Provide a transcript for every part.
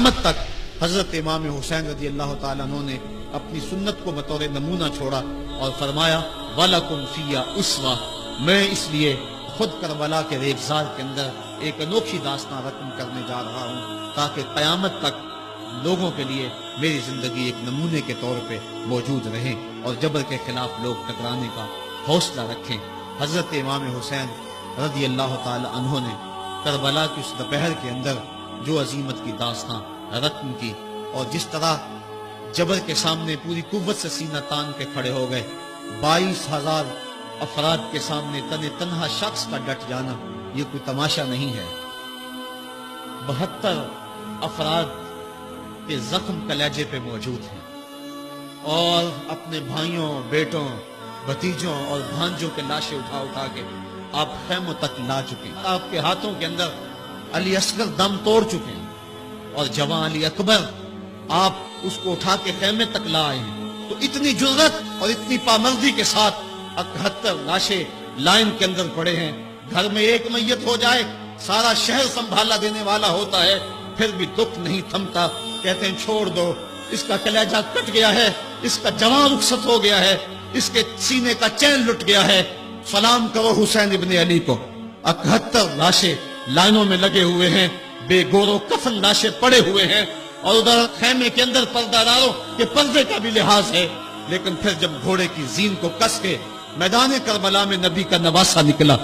قیامت تک حضرت امام حسین رضی اللہ تعالیٰ عنہ نے اپنی سنت کو بطور نمونہ چھوڑا اور فرمایا وَلَكُمْ فِيَّ أُسْوَةٌ، میں اس لیے خود کربلا کے ریگزار کے اندر ایک انوکھی داستان رقم کرنے جا رہا ہوں تاکہ قیامت تک لوگوں کے لیے میری زندگی ایک نمونے کے طور پہ موجود رہے اور جبر کے خلاف لوگ ٹکرانے کا حوصلہ رکھیں۔ حضرت امام حسین رضی اللہ تعالی عنہ نے کربلا کی اس دوپہر کے اندر جو عظیمت کی داستان رقم کی اور جس طرح جبر کے سامنے پوری قوت سے سینہ تان کے کھڑے ہو گئے، 22,000 افراد کے سامنے تنہا شخص کا ڈٹ جانا یہ کوئی تماشا نہیں ہے۔ 72 افراد کے زخم کلیجے پہ موجود ہیں اور اپنے بھائیوں، بیٹوں، بھتیجوں اور بھانجوں کے لاشیں اٹھا اٹھا کے آپ خیموں تک لا چکے ہیں۔ آپ کے ہاتھوں کے اندر علی اصغر دم توڑ چکے ہیں اور جوان علی اکبر آپ اس کو اٹھا کے خیمے تک لا آئے ہیں۔ تو اتنی جرأت اور اتنی پامردی کے ساتھ 71 لاشیں لائن کے اندر پڑے ہیں۔ گھر میں ایک میت ہو جائے سارا شہر سنبھالا دینے والا ہوتا ہے، پھر بھی دکھ نہیں تھمتا۔ کہتے ہیں چھوڑ دو، اس کا کلیجہ کٹ گیا ہے، اس کا جوان رخصت ہو گیا ہے، اس کے سینے کا چین لٹ گیا ہے، سلام کرو حسین ابن علی کو۔ 71 لاشیں لائنوں میں لگے ہوئے ہیں، بے گور و کفن لاشیں پڑے ہوئے ہیں اور ادھر خیمے کے اندر پردہ ڈالو کہ پردے کا بھی لحاظ ہے۔ لیکن پھر جب گھوڑے کی زین کو کس کے میدان کربلا میں نبی کا نواسہ نکلا،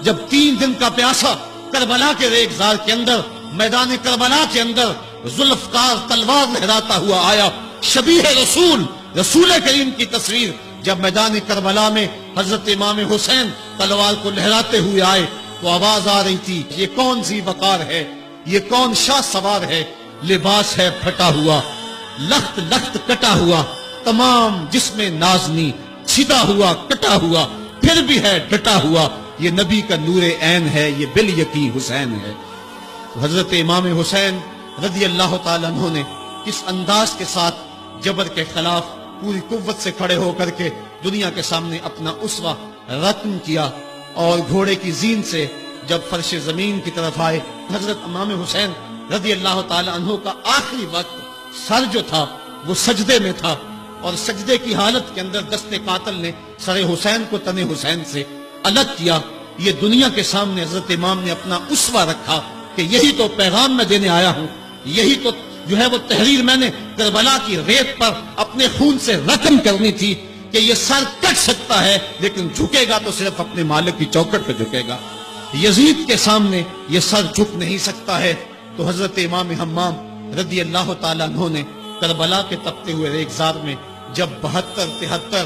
جب 3 دن کا پیاسا کربلا کے ریگزار کے اندر میدان کربلا کے اندر ذوالفقار تلوار لہراتا ہوا آیا، شبیہ رسول رسول کریم کی تصویر جب میدان کربلا میں حضرت امام حسین تلوار کو لہراتے ہوئے آئے تو آواز آ رہی تھی، یہ کون سی وقار ہے، یہ کون شاہ سوار ہے، لباس ہے پھٹا ہوا، لخت لخت کٹا ہوا، تمام جسم نازنی چھدا ہوا کٹا ہوا، پھر بھی ہے ڈٹا ہوا، یہ نبی کا نور عین ہے، یہ بالیقین حسین ہے۔ حضرت امام حسین رضی اللہ تعالیٰ عنہ نے کس انداز کے ساتھ جبر کے خلاف پوری قوت سے کھڑے ہو کر کے دنیا کے سامنے اپنا اسوہ رقم کیا، اور گھوڑے کی زین سے جب فرش زمین کی طرف آئے، حضرت امام حسین رضی اللہ تعالیٰ عنہ کا آخری وقت سر جو تھا وہ سجدے میں تھا، اور سجدے کی حالت کے اندر دست قاتل نے سر حسین کو تن حسین سے الگ کیا۔ یہ دنیا کے سامنے حضرت امام نے اپنا اسوہ رکھا کہ یہی تو پیغام میں دینے آیا ہوں، یہی تو جو ہے وہ تحریر میں نے کربلا کی ریت پر اپنے خون سے رقم کرنی تھی کہ یہ سر کٹ سکتا ہے لیکن جھکے گا تو صرف اپنے مالک کی چوکٹ پہ جھکے گا، یزید کے سامنے یہ سر جھک نہیں سکتا ہے۔ تو حضرت امام حمام رضی اللہ تعالیٰ عنہ نے کربلا کے تپتے ہوئے ریگزار میں جب 72-73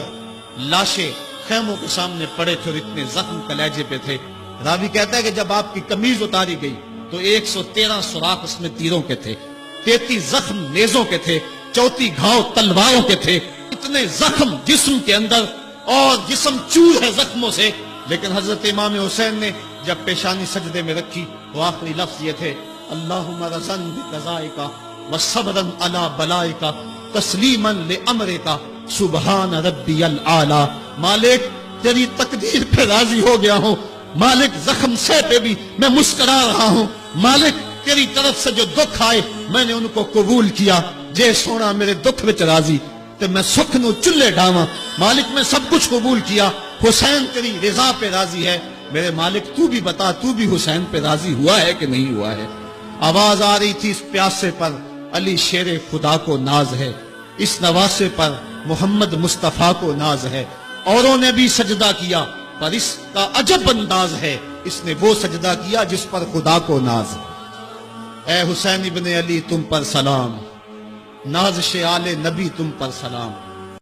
لاشیں خیموں کے سامنے پڑے تھے اور اتنے زخم کلیجے پہ تھے، راوی کہتا ہے کہ جب آپ کی قمیض اتاری گئی تو 113 سوراخ اس میں تیروں کے تھے، 33 زخم نیزوں کے تھے، 34 گھاؤ تلواروں کے تھے، اتنے زخم جسم کے اندر اور جسم چور ہے زخموں سے۔ لیکن حضرت امام حسین نے جب پیشانی سجدے میں رکھی تو آخری لفظ یہ تھے، اللہم رضن بقضائکا وصبرن علی بلائکا تسلیما لامرکا سبحان ربی العالی۔ مالک تیری تقدیر پہ راضی ہو گیا ہوں، مالک زخم سے پہ بھی میں مسکرا رہا ہوں، مالک تیری طرف سے جو دکھ آئے میں نے ان کو قبول کیا، جے سونا میرے دکھ وچ راضی تے میں سکھ نو چلے ڈاواں، مالک میں سب کچھ قبول کیا، حسین تیری رضا پہ راضی ہے، میرے مالک تو بھی بتا تو بھی حسین پہ راضی ہوا ہے کہ نہیں ہوا ہے۔ آواز آ رہی تھی اس پیاسے پر علی شیر خدا کو ناز ہے، اس نواسے پر محمد مصطفیٰ کو ناز ہے، اوروں نے بھی سجدہ کیا پر اس کا عجب انداز ہے، اس نے وہ سجدہ کیا جس پر خدا کو ناز ہے۔ اے حسین ابن علی تم پر سلام، نازش آل نبی تم پر سلام۔